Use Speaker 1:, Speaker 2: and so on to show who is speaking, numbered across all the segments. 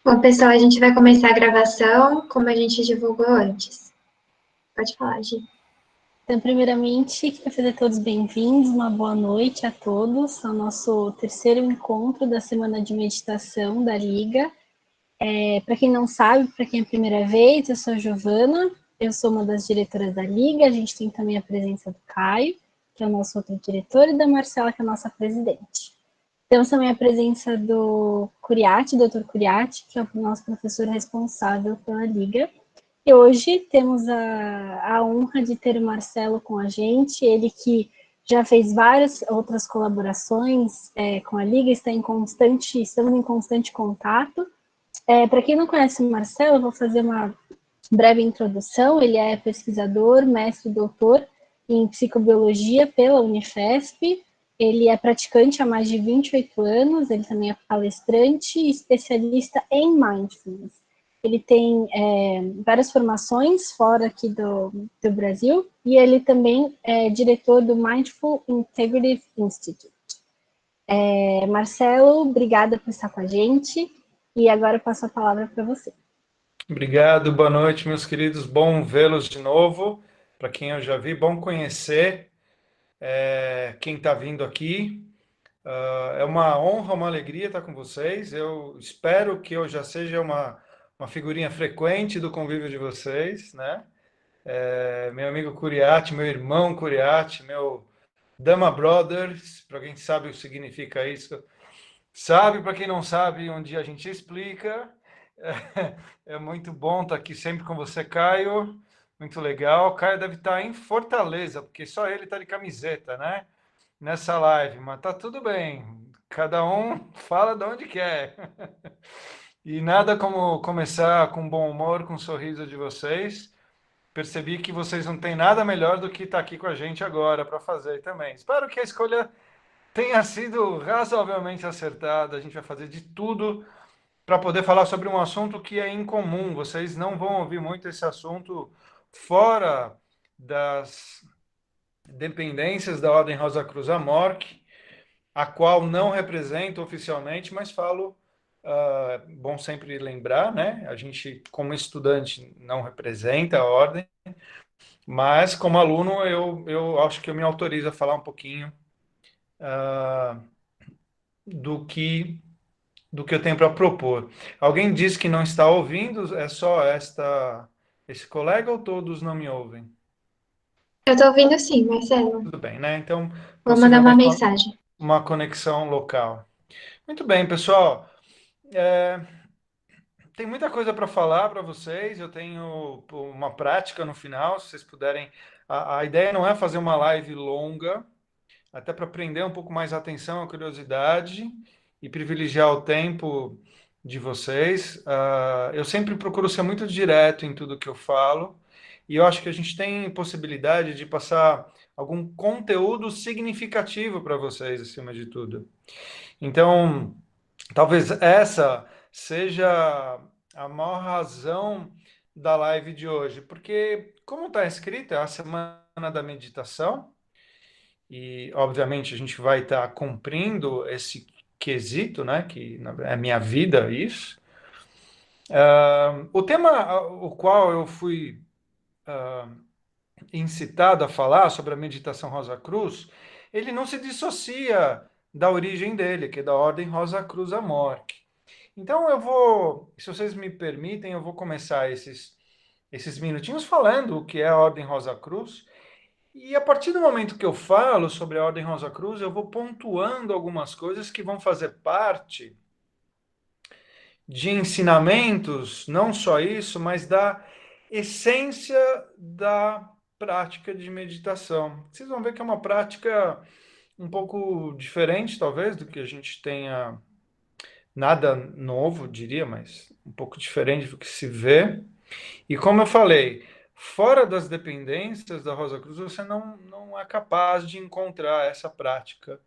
Speaker 1: Bom, pessoal, a gente vai começar a gravação como a gente divulgou antes. Pode falar, Gi.
Speaker 2: Então, primeiramente, quero fazer todos bem-vindos, uma boa noite a todos ao nosso terceiro encontro da Semana de Meditação da Liga. Para quem não sabe, para quem é a primeira vez, eu sou a Giovana, eu sou uma das diretoras da Liga, a gente tem também a presença do Caio, que é o nosso outro diretor, e da Marcela, que é a nossa presidente. Temos também a presença do Curiati, Dr. Curiati, que é o nosso professor responsável pela Liga. E hoje temos a honra de ter o Marcelo com a gente, ele que já fez várias outras colaborações com a Liga, estamos em constante contato. Para quem não conhece o Marcelo, eu vou fazer uma breve introdução. Ele é pesquisador, mestre e doutor em psicobiologia pela Unifesp. Ele é praticante há mais de 28 anos, ele também é palestrante e especialista em mindfulness. Ele tem várias formações fora aqui do Brasil e ele também é diretor do Mindful Integrative Institute. Marcelo, obrigada por estar com a gente e agora eu passo a palavra para você.
Speaker 3: Obrigado, boa noite, meus queridos, bom vê-los de novo. Para quem eu já vi, bom conhecer quem está vindo aqui. É uma honra, uma alegria estar com vocês. Eu espero que eu já seja uma figurinha frequente do convívio de vocês, né? Meu amigo Curiati, meu irmão Curiati, meu Dama Brothers, para quem sabe o que significa isso. Sabe, para quem não sabe, um dia a gente explica. É muito bom estar aqui sempre com você, Caio. Muito legal. Caio deve estar em Fortaleza, porque só ele está de camiseta, né? Nessa live, mas tá tudo bem. Cada um fala de onde quer. E nada como começar com bom humor, com um sorriso de vocês. Percebi que vocês não têm nada melhor do que estar aqui com a gente agora para fazer também. Espero que a escolha tenha sido razoavelmente acertada. A gente vai fazer de tudo para poder falar sobre um assunto que é incomum. Vocês não vão ouvir muito esse assunto fora das dependências da Ordem Rosa Cruz Amorque, a qual não represento oficialmente, mas falo, bom sempre lembrar, né? A gente, como estudante, não representa a Ordem, mas como aluno, eu acho que eu me autorizo a falar um pouquinho do que eu tenho para propor. Alguém disse que não está ouvindo, é só esse colega ou todos não me ouvem?
Speaker 1: Eu tô ouvindo sim, Marcelo.
Speaker 3: Tudo bem, né? Então,
Speaker 1: Vou mandar uma
Speaker 3: possivelmente
Speaker 1: mensagem.
Speaker 3: uma conexão local. Muito bem, pessoal. Tem muita coisa para falar para vocês. Eu tenho uma prática no final, se vocês puderem. A ideia não é fazer uma live longa, até para prender um pouco mais a atenção, a curiosidade e privilegiar o tempo de vocês. Eu sempre procuro ser muito direto em tudo que eu falo, e eu acho que a gente tem possibilidade de passar algum conteúdo significativo para vocês, acima de tudo. Então, talvez essa seja a maior razão da live de hoje, porque, como está escrito, é a semana da meditação, e obviamente a gente vai estar cumprindo esse quesito, né, que é a minha vida, isso. O tema o qual eu fui incitado a falar sobre a meditação Rosa Cruz, ele não se dissocia da origem dele, que é da Ordem Rosa Cruz Amorque. Então eu vou, se vocês me permitem, eu vou começar esses minutinhos falando o que é a Ordem Rosa Cruz. E a partir do momento que eu falo sobre a Ordem Rosa Cruz, eu vou pontuando algumas coisas que vão fazer parte de ensinamentos, não só isso, mas da essência da prática de meditação. Vocês vão ver que é uma prática um pouco diferente, talvez, do que a gente tenha, nada novo, diria, mas um pouco diferente do que se vê. E como eu falei, fora das dependências da Rosa Cruz, você não é capaz de encontrar essa prática,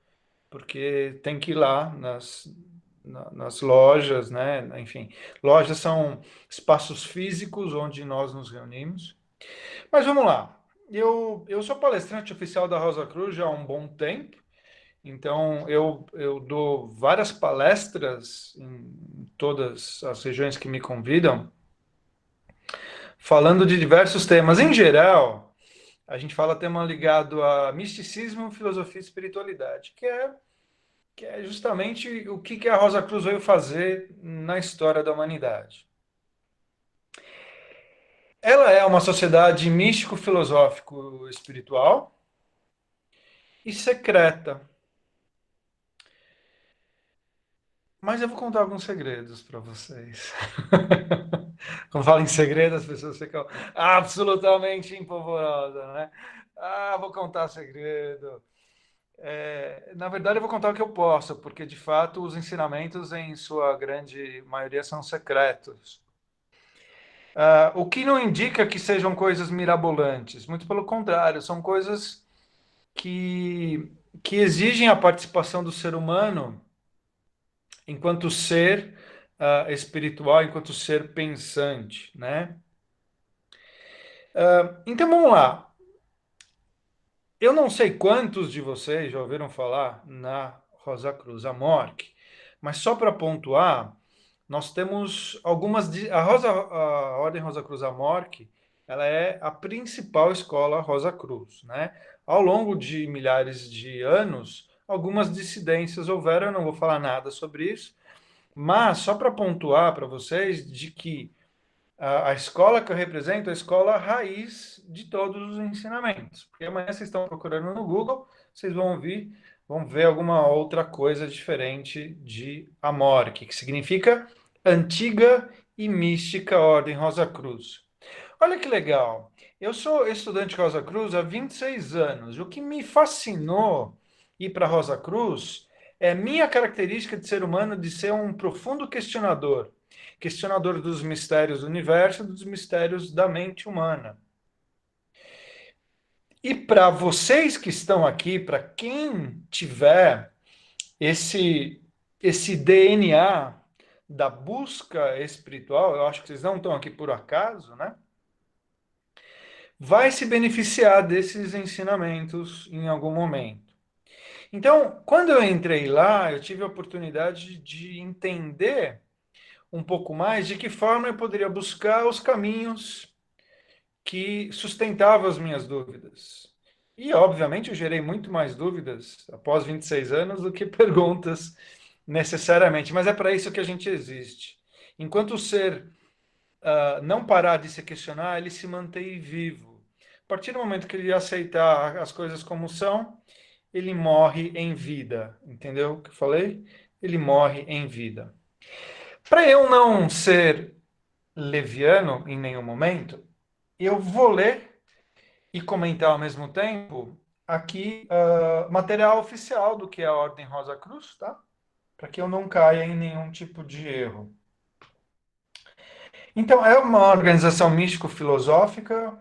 Speaker 3: porque tem que ir lá nas lojas, né? Enfim, lojas são espaços físicos onde nós nos reunimos. Mas vamos lá. Eu sou palestrante oficial da Rosa Cruz já há um bom tempo. Então, eu dou várias palestras em todas as regiões que me convidam, falando de diversos temas. Em geral, a gente fala tema ligado a misticismo, filosofia e espiritualidade, que é justamente o que a Rosa Cruz veio fazer na história da humanidade. Ela é uma sociedade místico-filosófico-espiritual e secreta. Mas eu vou contar alguns segredos para vocês. Quando falo em segredo, as pessoas ficam absolutamente empolvorosas, né? Ah, vou contar segredo. Na verdade, eu vou contar o que eu posso, porque de fato os ensinamentos, em sua grande maioria, são secretos. O que não indica que sejam coisas mirabolantes, muito pelo contrário, são coisas que exigem a participação do ser humano enquanto ser espiritual, enquanto ser pensante, né? Então vamos lá. Eu não sei quantos de vocês já ouviram falar na Rosa Cruz Amorque, mas só para pontuar, nós temos algumas. A Ordem Rosa Cruz Amorque, ela é a principal escola Rosa Cruz, né? Ao longo de milhares de anos, algumas dissidências houveram, eu não vou falar nada sobre isso, mas só para pontuar para vocês de que a escola que eu represento é a escola raiz de todos os ensinamentos. Porque amanhã vocês estão procurando no Google, vocês vão ver alguma outra coisa diferente de Amorque, que significa Antiga e Mística Ordem Rosa Cruz. Olha que legal. Eu sou estudante Rosa Cruz há 26 anos. O que me fascinou ir para Rosa Cruz é minha característica de ser humano de ser um profundo questionador. Questionador dos mistérios do universo, dos mistérios da mente humana. E para vocês que estão aqui, para quem tiver esse DNA da busca espiritual, eu acho que vocês não estão aqui por acaso, né? Vai se beneficiar desses ensinamentos em algum momento. Então, quando eu entrei lá, eu tive a oportunidade de entender um pouco mais de que forma eu poderia buscar os caminhos que sustentavam as minhas dúvidas. E, obviamente, eu gerei muito mais dúvidas após 26 anos do que perguntas necessariamente, mas é para isso que a gente existe. Enquanto o ser não parar de se questionar, ele se mantém vivo. A partir do momento que ele aceitar as coisas como são, ele morre em vida. Entendeu o que eu falei? Ele morre em vida. Para eu não ser leviano em nenhum momento, eu vou ler e comentar ao mesmo tempo aqui material oficial do que é a Ordem Rosa Cruz, tá? Para que eu não caia em nenhum tipo de erro. Então, é uma organização místico-filosófica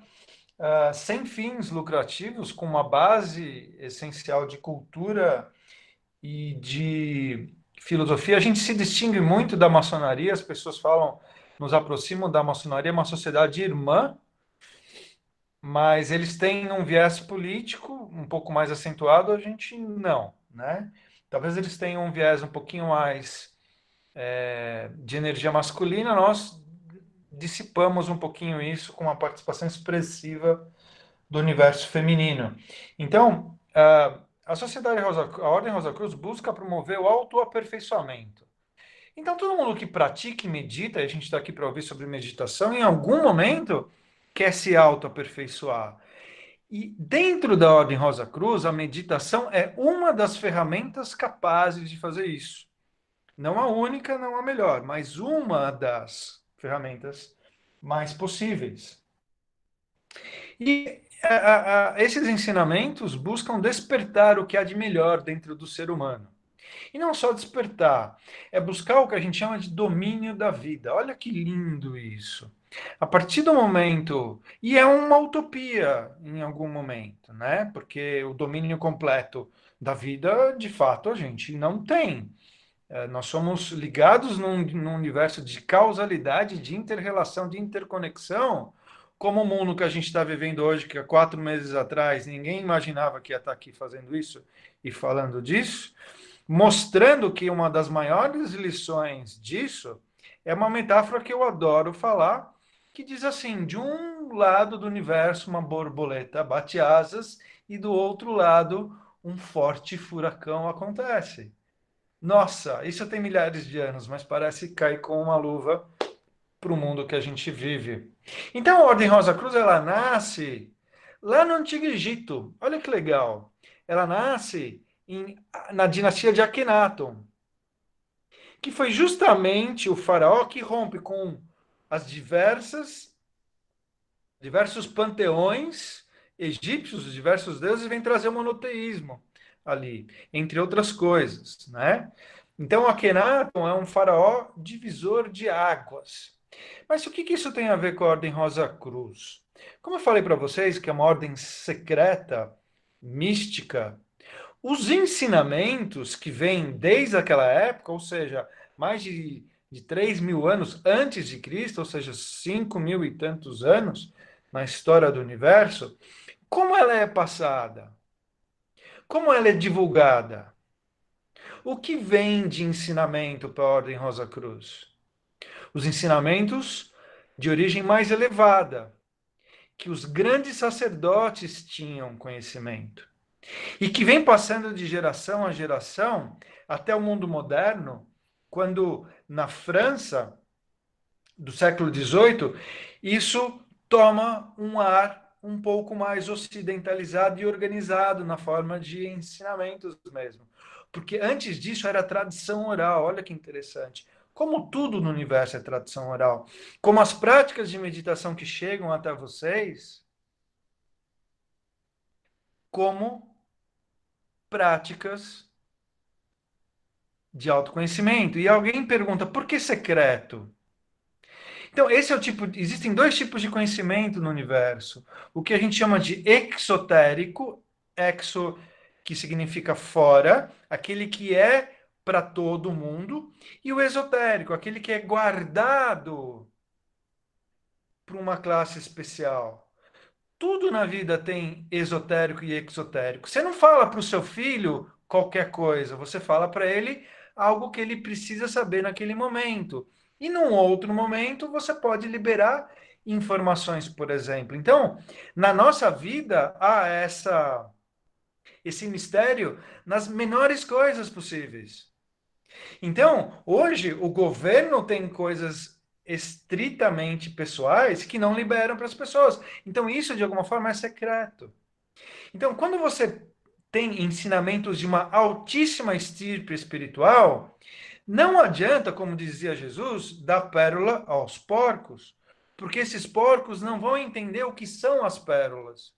Speaker 3: sem fins lucrativos, com uma base essencial de cultura e de filosofia. A gente se distingue muito da maçonaria, as pessoas falam, nos aproximam da maçonaria, é uma sociedade irmã, mas eles têm um viés político um pouco mais acentuado, a gente não, né? Talvez eles tenham um viés um pouquinho mais de energia masculina, nós dissipamos um pouquinho isso com a participação expressiva do universo feminino. Então, a Ordem Rosa Cruz busca promover o autoaperfeiçoamento. Então, todo mundo que pratica e medita, e a gente está aqui para ouvir sobre meditação, em algum momento quer se autoaperfeiçoar. E dentro da Ordem Rosa Cruz, a meditação é uma das ferramentas capazes de fazer isso. Não a única, não a melhor, mas uma das ferramentas mais possíveis. E esses ensinamentos buscam despertar o que há de melhor dentro do ser humano. E não só despertar, é buscar o que a gente chama de domínio da vida. Olha que lindo isso. A partir do momento, e é uma utopia em algum momento, né? Porque o domínio completo da vida, de fato, a gente não tem. Nós somos ligados num universo de causalidade, de inter-relação, de interconexão, como o mundo que a gente está vivendo hoje, que há 4 meses atrás ninguém imaginava que ia estar aqui fazendo isso e falando disso, mostrando que uma das maiores lições disso é uma metáfora que eu adoro falar, que diz assim: de um lado do universo uma borboleta bate asas e do outro lado um forte furacão acontece. Nossa, isso tem milhares de anos, mas parece cair com uma luva para o mundo que a gente vive. Então a Ordem Rosa Cruz, ela nasce lá no Antigo Egito. Olha que legal. Ela nasce na dinastia de Akhenaton, que foi justamente o faraó que rompe com as diversos panteões egípcios, os diversos deuses, e vem trazer o monoteísmo ali, entre outras coisas, né? Então, Akhenaton é um faraó divisor de águas. Mas o que isso tem a ver com a Ordem Rosa Cruz? Como eu falei para vocês, que é uma ordem secreta, mística, os ensinamentos que vêm desde aquela época, ou seja, mais de 3.000 anos antes de Cristo, ou seja, 5.000 e tantos anos na história do universo, como ela é passada? Como ela é divulgada? O que vem de ensinamento para a Ordem Rosa Cruz? Os ensinamentos de origem mais elevada, que os grandes sacerdotes tinham conhecimento. E que vem passando de geração a geração até o mundo moderno, quando na França do século XVIII, isso toma um ar um pouco mais ocidentalizado e organizado na forma de ensinamentos mesmo. Porque antes disso era tradição oral, olha que interessante. Como tudo no universo é tradição oral, como as práticas de meditação que chegam até vocês, como práticas de autoconhecimento. E alguém pergunta, por que secreto? Então, esse é o tipo. Existem dois tipos de conhecimento no universo. O que a gente chama de exotérico, exo, que significa fora, aquele que é para todo mundo, e o esotérico, aquele que é guardado para uma classe especial. Tudo na vida tem esotérico e exotérico. Você não fala para o seu filho qualquer coisa, você fala para ele algo que ele precisa saber naquele momento. E num outro momento você pode liberar informações, por exemplo. Então, na nossa vida há esse mistério nas menores coisas possíveis. Então, hoje o governo tem coisas estritamente pessoais que não liberam para as pessoas. Então, isso de alguma forma é secreto. Então, quando você tem ensinamentos de uma altíssima estirpe espiritual, não adianta, como dizia Jesus, dar pérola aos porcos, porque esses porcos não vão entender o que são as pérolas.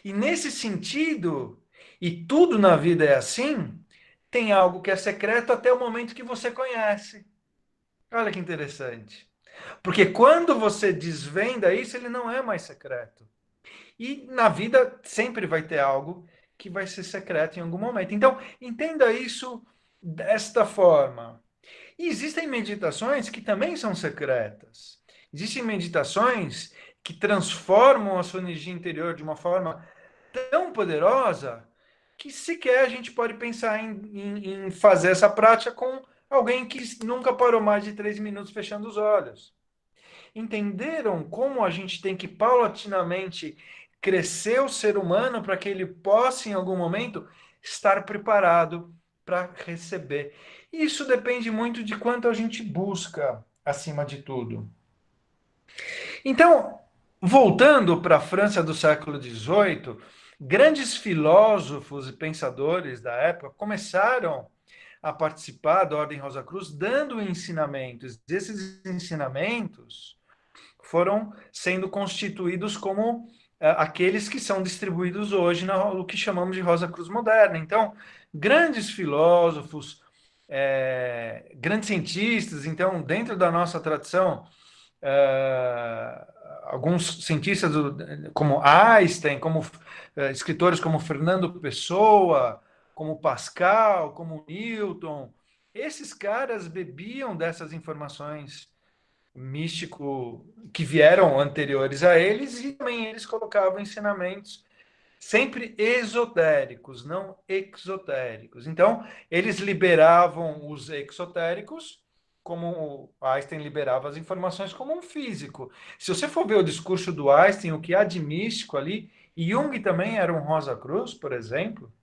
Speaker 3: E nesse sentido, e tudo na vida é assim, tem algo que é secreto até o momento que você conhece. Olha que interessante. Porque quando você desvenda isso, ele não é mais secreto. E na vida sempre vai ter algo que vai ser secreto em algum momento. Então, entenda isso desta forma. E existem meditações que também são secretas. Existem meditações que transformam a sua energia interior de uma forma tão poderosa que sequer a gente pode pensar em fazer essa prática com alguém que nunca parou mais de 3 minutos fechando os olhos. Entenderam como a gente tem que paulatinamente crescer o ser humano para que ele possa, em algum momento, estar preparado para receber. Isso depende muito de quanto a gente busca, acima de tudo. Então, voltando para a França do século XVIII, grandes filósofos e pensadores da época começaram a participar da Ordem Rosa Cruz, dando ensinamentos. Esses ensinamentos foram sendo constituídos como aqueles que são distribuídos hoje no que chamamos de Rosa Cruz moderna. Então, grandes filósofos, grandes cientistas, então, dentro da nossa tradição, alguns cientistas como Einstein, como escritores como Fernando Pessoa, como Pascal, como Newton, esses caras bebiam dessas informações místico que vieram anteriores a eles, e também eles colocavam ensinamentos sempre esotéricos, não exotéricos. Então, eles liberavam os exotéricos, como Einstein liberava as informações como um físico. Se você for ver o discurso do Einstein, o que há de místico ali, Jung também era um Rosa Cruz, por exemplo.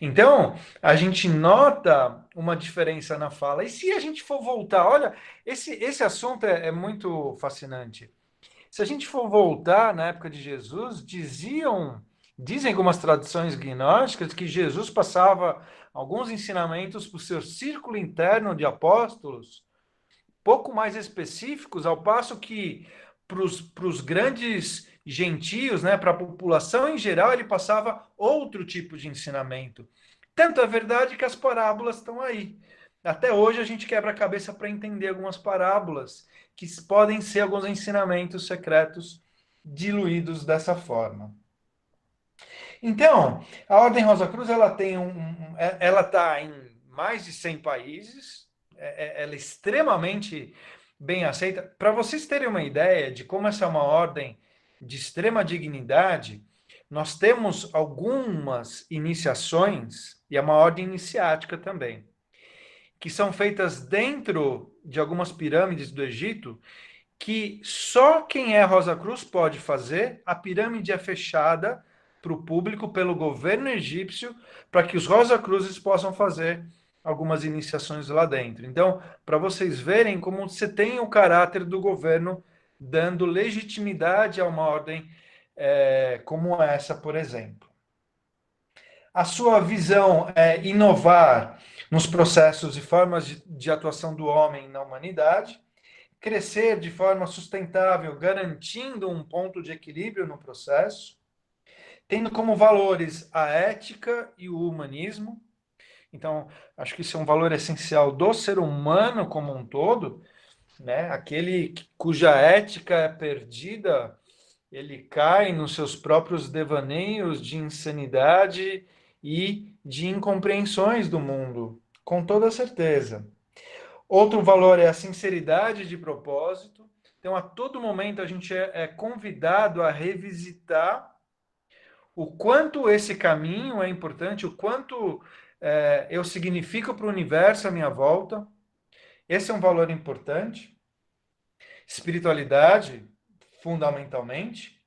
Speaker 3: Então, a gente nota uma diferença na fala. E se a gente for voltar, olha, esse assunto é muito fascinante. Se a gente for voltar na época de Jesus, dizem algumas tradições gnósticas que Jesus passava alguns ensinamentos para o seu círculo interno de apóstolos, pouco mais específicos, ao passo que para os grandes gentios, né, para a população em geral, ele passava outro tipo de ensinamento. Tanto é verdade que as parábolas estão aí. Até hoje a gente quebra a cabeça para entender algumas parábolas, que podem ser alguns ensinamentos secretos diluídos dessa forma. Então, a Ordem Rosa Cruz ela tem ela está em mais de 100 países, ela é extremamente bem aceita. Para vocês terem uma ideia de como essa é uma ordem de extrema dignidade, nós temos algumas iniciações, e é uma ordem iniciática também, que são feitas dentro de algumas pirâmides do Egito, que só quem é Rosa Cruz pode fazer. A pirâmide é fechada para o público pelo governo egípcio, para que os Rosa Cruzes possam fazer algumas iniciações lá dentro. Então, para vocês verem como você tem o caráter do governo dando legitimidade a uma ordem como essa, por exemplo. A sua visão é inovar nos processos e formas de atuação do homem na humanidade, crescer de forma sustentável, garantindo um ponto de equilíbrio no processo, tendo como valores a ética e o humanismo. Então, acho que isso é um valor essencial do ser humano como um todo, né? Aquele cuja ética é perdida, ele cai nos seus próprios devaneios de insanidade e de incompreensões do mundo, com toda certeza. Outro valor é a sinceridade de propósito. Então, a todo momento, a gente é convidado a revisitar o quanto esse caminho é importante, o quanto eu significo para o universo à minha volta. Esse é um valor importante. Espiritualidade, fundamentalmente.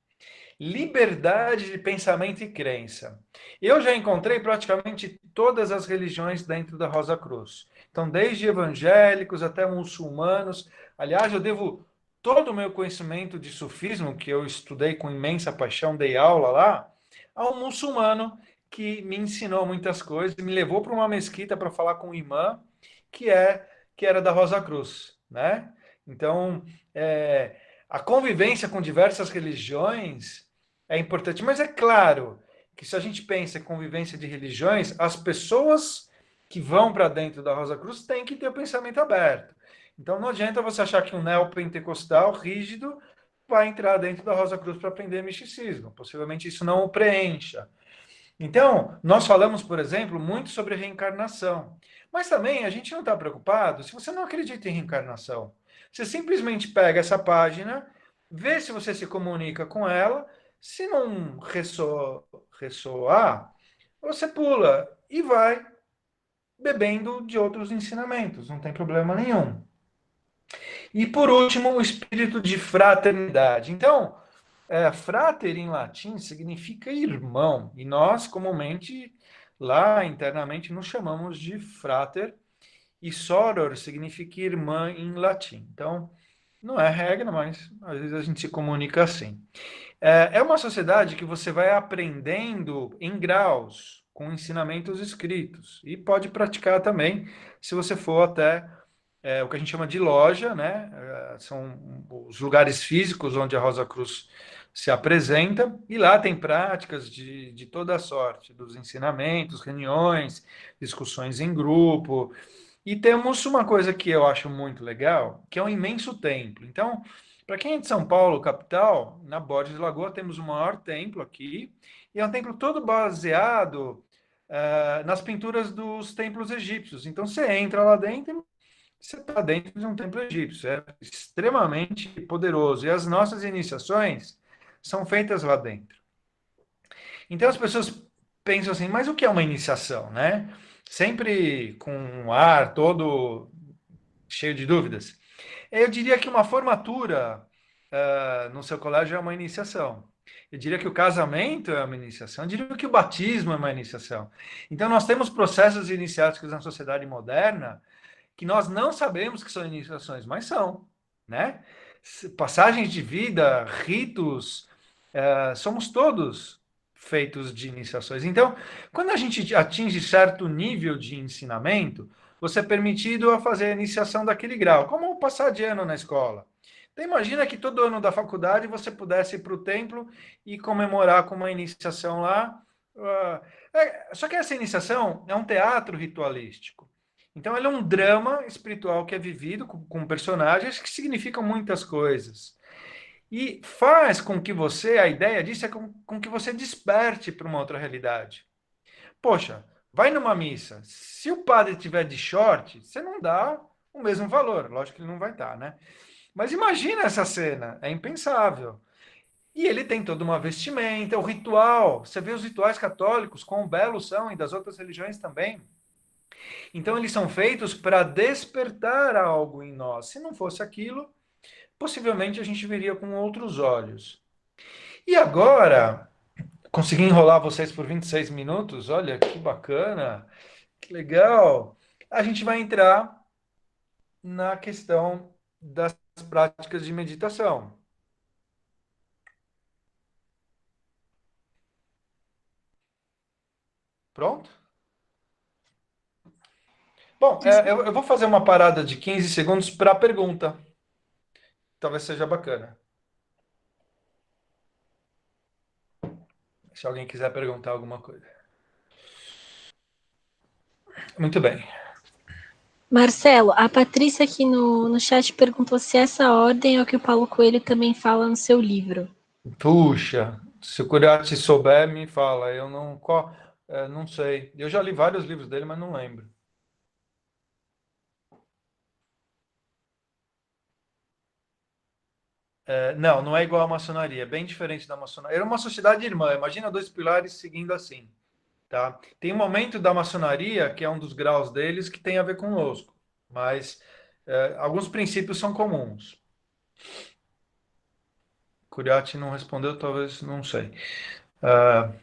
Speaker 3: Liberdade de pensamento e crença. Eu já encontrei praticamente todas as religiões dentro da Rosa Cruz. Então, desde evangélicos até muçulmanos. Aliás, eu devo todo o meu conhecimento de sufismo, que eu estudei com imensa paixão, dei aula lá, a um muçulmano que me ensinou muitas coisas, me levou para uma mesquita para falar com um imã que era da Rosa Cruz, né? Então, a convivência com diversas religiões é importante, mas é claro que se a gente pensa em convivência de religiões, as pessoas que vão para dentro da Rosa Cruz têm que ter o pensamento aberto. Então não adianta você achar que um neopentecostal rígido vai entrar dentro da Rosa Cruz para aprender misticismo. Possivelmente isso não o preencha. Então, nós falamos, por exemplo, muito sobre reencarnação. Mas também a gente não está preocupado se você não acredita em reencarnação. Você simplesmente pega essa página, vê se você se comunica com ela, se não ressoar, você pula e vai bebendo de outros ensinamentos, não tem problema nenhum. E por último, o espírito de fraternidade. Então, frater em latim significa irmão, e nós comumente lá internamente nos chamamos de frater, e soror significa irmã em latim. Então, não é regra, mas às vezes a gente se comunica assim. É uma sociedade que você vai aprendendo em graus, com ensinamentos escritos, e pode praticar também, se você for até o que a gente chama de loja, né? São os lugares físicos onde a Rosa Cruz se apresenta, e lá tem práticas de toda a sorte, dos ensinamentos, reuniões, discussões em grupo. E temos uma coisa que eu acho muito legal, que é um imenso templo. Então, para quem é de São Paulo, capital, na Borges de Lagoa, temos o maior templo aqui, e é um templo todo baseado nas pinturas dos templos egípcios. Então, você entra lá dentro, você está dentro de um templo egípcio, é extremamente poderoso. E as nossas iniciações são feitas lá dentro. Então as pessoas pensam assim, mas o que é uma iniciação, né? Sempre com um ar todo cheio de dúvidas. Eu diria que uma formatura no seu colégio é uma iniciação. Eu diria que o casamento é uma iniciação. Eu diria que o batismo é uma iniciação. Então nós temos processos iniciáticos na sociedade moderna que nós não sabemos que são iniciações, mas são, né? Passagens de vida, ritos, somos todos feitos de iniciações. Então, quando a gente atinge certo nível de ensinamento, você é permitido a fazer a iniciação daquele grau, como passar de ano na escola. Então, imagina que todo ano da faculdade você pudesse ir para o templo e comemorar com uma iniciação lá. Só que essa iniciação é um teatro ritualístico. Então, ele é um drama espiritual que é vivido com personagens que significam muitas coisas. E faz com que você, a ideia disso é com que você desperte para uma outra realidade. Poxa, vai numa missa. Se o padre tiver de short, você não dá o mesmo valor. Lógico que ele não vai estar, né? Mas imagina essa cena, é impensável. E ele tem toda uma vestimenta, o ritual. Você vê os rituais católicos, quão belos são, e das outras religiões também. Então, eles são feitos para despertar algo em nós. Se não fosse aquilo, possivelmente a gente veria com outros olhos. E agora, consegui enrolar vocês por 26 minutos. Olha, que bacana, que legal. A gente vai entrar na questão das práticas de meditação. Pronto? Bom, eu vou fazer uma parada de 15 segundos para a pergunta. Talvez seja bacana. Se alguém quiser perguntar alguma coisa. Muito bem.
Speaker 2: Marcelo, a Patrícia aqui no chat perguntou se essa ordem é o que o Paulo Coelho também fala no seu livro.
Speaker 3: Puxa, se o Curiati souber, me fala. Eu não sei. Eu já li vários livros dele, mas não lembro. Não, não é igual à maçonaria. É bem diferente da maçonaria. Era uma sociedade irmã. Imagina dois pilares seguindo assim. Tá? Tem um momento da maçonaria, que é um dos graus deles, que tem a ver conosco. Mas alguns princípios são comuns. Curiati não respondeu, talvez, não sei.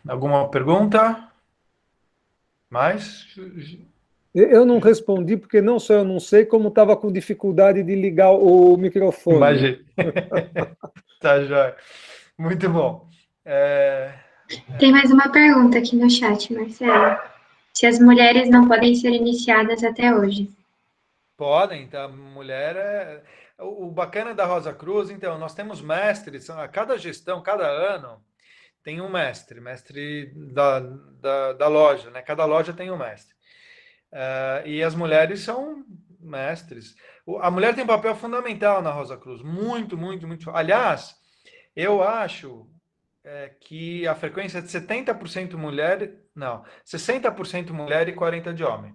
Speaker 3: Alguma pergunta? Mais?
Speaker 4: Eu não respondi porque não só eu não sei, como estava com dificuldade de ligar o microfone.
Speaker 3: Imagina. Tá, joia. Muito bom.
Speaker 1: Tem mais uma pergunta aqui no chat, Marcelo. Se as mulheres não podem ser iniciadas até hoje.
Speaker 3: Podem, tá? Mulher o bacana da Rosa Cruz, então, nós temos mestres, a cada gestão, cada ano, tem um mestre da loja, né? Cada loja tem um mestre. E as mulheres são mestres. A mulher tem um papel fundamental na Rosa Cruz, muito, muito, muito. Aliás, eu acho que a frequência é de 70% mulher, não, 60% mulher e 40% de homem.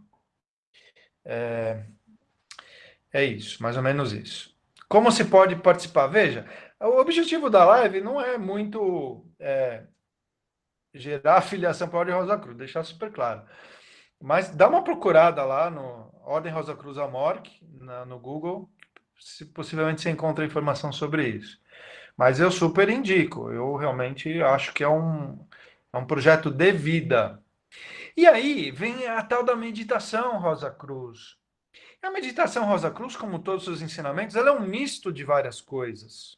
Speaker 3: É isso, mais ou menos isso. Como se pode participar? Veja, o objetivo da live não é muito gerar filiação para a Ordem Rosa Cruz, deixar super claro. Mas dá uma procurada lá no Ordem Rosa Cruz Amorc, no Google, se possivelmente você encontra informação sobre isso. Mas eu super indico, eu realmente acho que é um projeto de vida. E aí vem a tal da meditação Rosa Cruz. A meditação Rosa Cruz, como todos os ensinamentos, ela é um misto de várias coisas.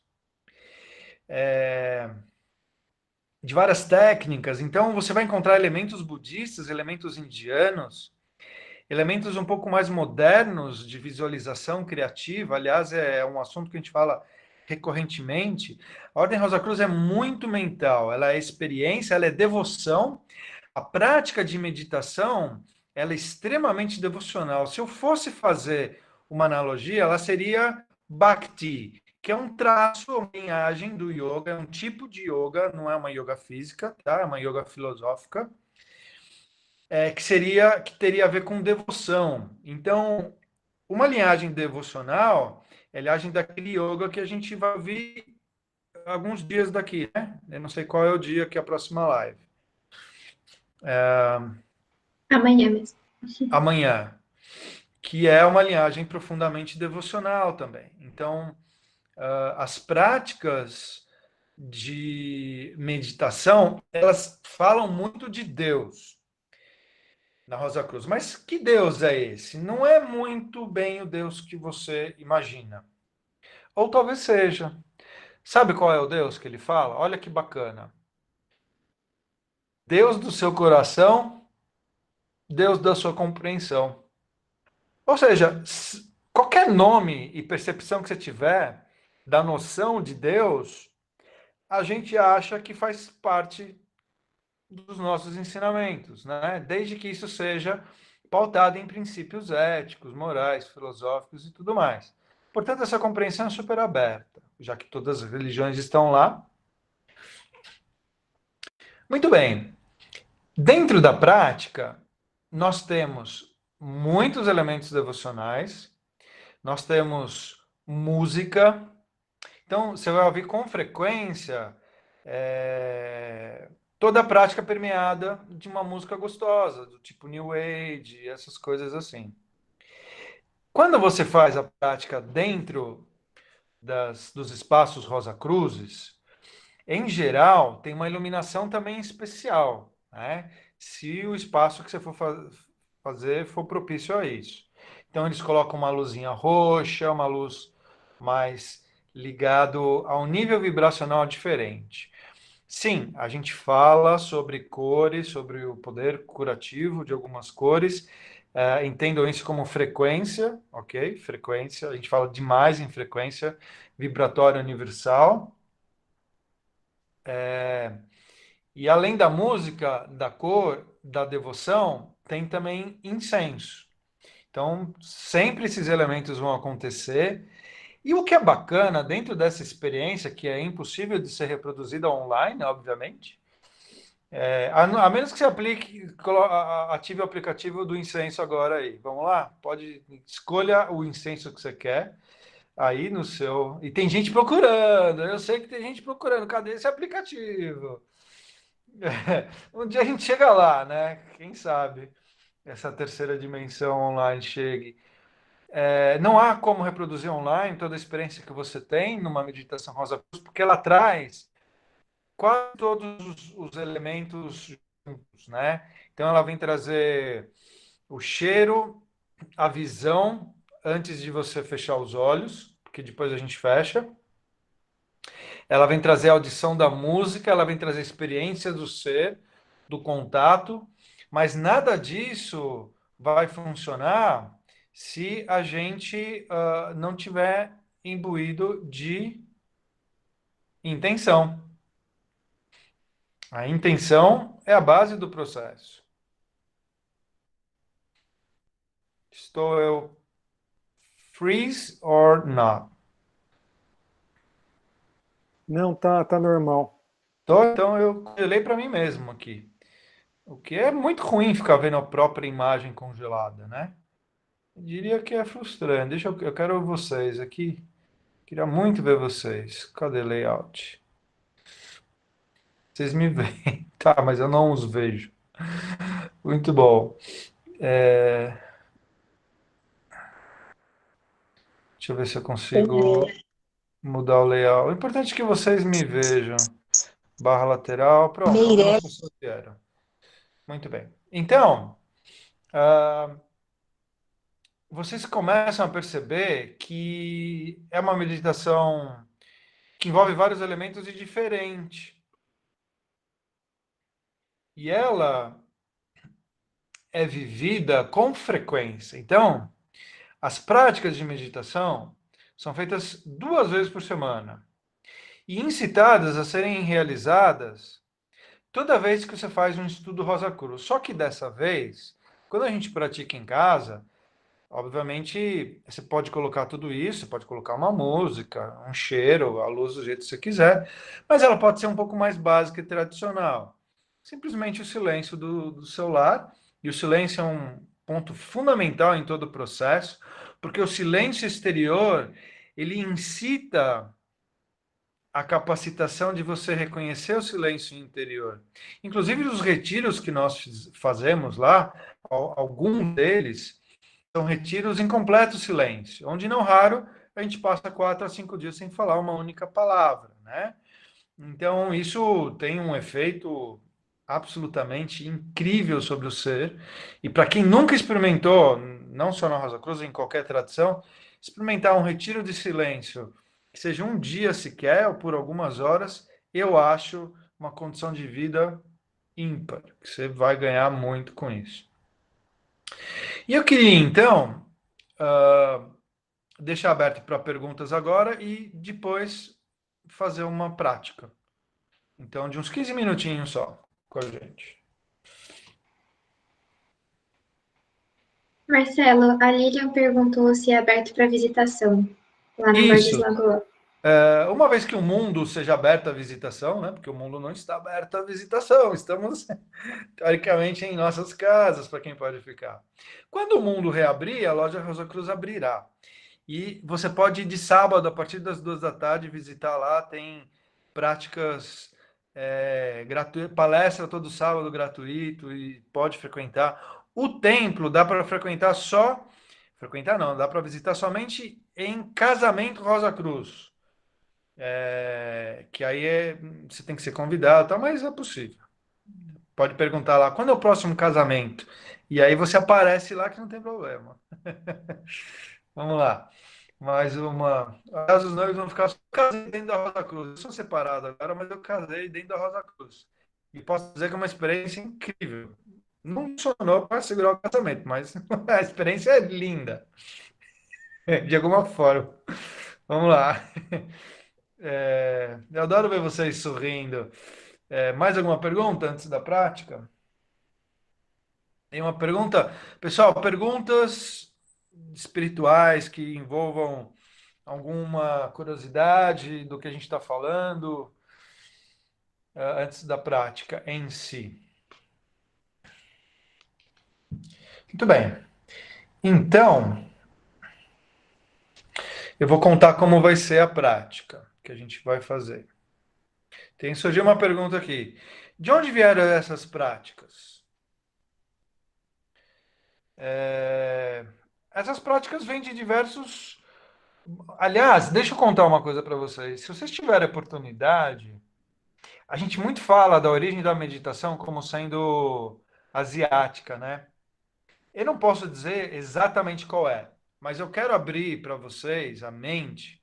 Speaker 3: De várias técnicas. Então, você vai encontrar elementos budistas, elementos indianos, elementos um pouco mais modernos de visualização criativa. Aliás, é um assunto que a gente fala recorrentemente. A Ordem Rosa Cruz é muito mental, ela é experiência, ela é devoção. A prática de meditação, ela é extremamente devocional. Se eu fosse fazer uma analogia, ela seria Bhakti, que é um traço, uma linhagem do yoga, é um tipo de yoga, não é uma yoga física, tá? É uma yoga filosófica, que teria a ver com devoção. Então, Uma linhagem devocional é a linhagem daquele yoga que a gente vai ver alguns dias daqui, né? Eu não sei qual é o dia que é a próxima live.
Speaker 1: Amanhã mesmo.
Speaker 3: Amanhã. Que é uma linhagem profundamente devocional também. Então, as práticas de meditação, elas falam muito de Deus na Rosa Cruz. Mas que Deus é esse? Não é muito bem o Deus que você imagina. Ou talvez seja. Sabe qual é o Deus que ele fala? Olha que bacana. Deus do seu coração, Deus da sua compreensão. Ou seja, qualquer nome e percepção que você tiver da noção de Deus, a gente acha que faz parte dos nossos ensinamentos, né? Desde que isso seja pautado em princípios éticos, morais, filosóficos e tudo mais. Portanto, essa compreensão é super aberta, já que todas as religiões estão lá. Muito bem. Dentro da prática, nós temos muitos elementos devocionais, nós temos música. Então, você vai ouvir com frequência toda a prática permeada de uma música gostosa, do tipo New Age, essas coisas assim. Quando você faz a prática dentro dos espaços Rosa Cruzes, em geral, tem uma iluminação também especial, né? Se o espaço que você for fazer for propício a isso. Então, eles colocam uma luzinha roxa, uma luz mais ligado a um nível vibracional diferente. Sim, a gente fala sobre cores, sobre o poder curativo de algumas cores. Entendam isso como frequência, ok? Frequência, a gente fala demais em frequência vibratória universal. E além da música, da cor, da devoção, tem também incenso. Então, sempre esses elementos vão acontecer. E o que é bacana dentro dessa experiência, que é impossível de ser reproduzida online, obviamente, a menos que você ative o aplicativo do incenso agora aí. Vamos lá? Escolha o incenso que você quer aí no seu. E tem gente procurando, eu sei que tem gente procurando. Cadê esse aplicativo? Um dia a gente chega lá, né? Quem sabe essa terceira dimensão online chegue. Não há como reproduzir online toda a experiência que você tem numa meditação Rosa Cruz, porque ela traz quase todos os elementos juntos, né? Então ela vem trazer o cheiro, a visão, antes de você fechar os olhos, porque depois a gente fecha. Ela vem trazer a audição da música, ela vem trazer a experiência do ser, do contato, mas nada disso vai funcionar se a gente não tiver imbuído de intenção. A intenção é a base do processo. Estou eu freeze or not?
Speaker 4: Não, tá normal.
Speaker 3: Então eu congelei para mim mesmo aqui. O que é muito ruim ficar vendo a própria imagem congelada, né? Eu diria que é frustrante. Eu quero vocês aqui. Queria muito ver vocês. Cadê layout? Vocês me veem. Tá, mas eu não os vejo. Muito bom. Deixa eu ver se eu consigo mudar o layout. O importante é que vocês me vejam. Barra lateral. Pronto, algumas pessoas vieram. Muito bem. Então, vocês começam a perceber que é uma meditação que envolve vários elementos e diferente. E ela é vivida com frequência. Então, as práticas de meditação são feitas 2 vezes por semana e incitadas a serem realizadas toda vez que você faz um estudo Rosa Cruz. Só que dessa vez, quando a gente pratica em casa, obviamente você pode colocar tudo isso, pode colocar uma música, um cheiro, a luz do jeito que você quiser, mas ela pode ser um pouco mais básica e tradicional. Simplesmente o silêncio do celular, e o silêncio ponto fundamental em todo o processo, porque o silêncio exterior, ele incita a capacitação de você reconhecer o silêncio interior. Inclusive, os retiros que nós fazemos lá, alguns deles são retiros em completo silêncio, onde não raro a gente passa 4 a 5 dias sem falar uma única palavra, né? Então, isso tem um efeito absolutamente incrível sobre o ser. E para quem nunca experimentou, não só na Rosa Cruz, em qualquer tradição, experimentar um retiro de silêncio, que seja um dia sequer, ou por algumas horas, eu acho uma condição de vida ímpar, que você vai ganhar muito com isso. E eu queria, então, deixar aberto para perguntas agora e depois fazer uma prática. Então, de uns 15 minutinhos só com a gente.
Speaker 1: Marcelo, a Lilian perguntou se é aberto para visitação, lá no Borges
Speaker 3: Isso.
Speaker 1: Lagoa.
Speaker 3: Uma vez que o mundo seja aberto à visitação, né? Porque o mundo não está aberto à visitação, estamos teoricamente em nossas casas, para quem pode ficar. Quando o mundo reabrir, a loja Rosa Cruz abrirá. E você pode ir de sábado, a partir das 2 da tarde, visitar lá, tem práticas gratuitas, palestra todo sábado gratuito, e pode frequentar. O templo dá para frequentar não, dá para visitar somente em Casamento Rosa Cruz. Que aí você tem que ser convidado, tá? Mas é possível. Pode perguntar lá, quando é o próximo casamento? E aí você aparece lá que não tem problema. Vamos lá. Mais uma. Aliás, os noivos vão ficar só casei dentro da Rosa Cruz. Eu sou separado agora, mas eu casei dentro da Rosa Cruz. E posso dizer que é uma experiência incrível. Não funcionou para segurar o casamento, mas a experiência é linda. De alguma forma. Vamos lá. Eu adoro ver vocês sorrindo. Mais alguma pergunta antes da prática? Tem uma pergunta. Pessoal, perguntas espirituais que envolvam alguma curiosidade do que a gente está falando antes da prática em si. Muito bem. Então, eu vou contar como vai ser a prática que a gente vai fazer. Tem surgiu uma pergunta aqui. De onde vieram essas práticas? Essas práticas vêm de diversos... Aliás, deixa eu contar uma coisa para vocês. Se vocês tiverem oportunidade, a gente muito fala da origem da meditação como sendo asiática, né? Eu não posso dizer exatamente qual é, mas eu quero abrir para vocês a mente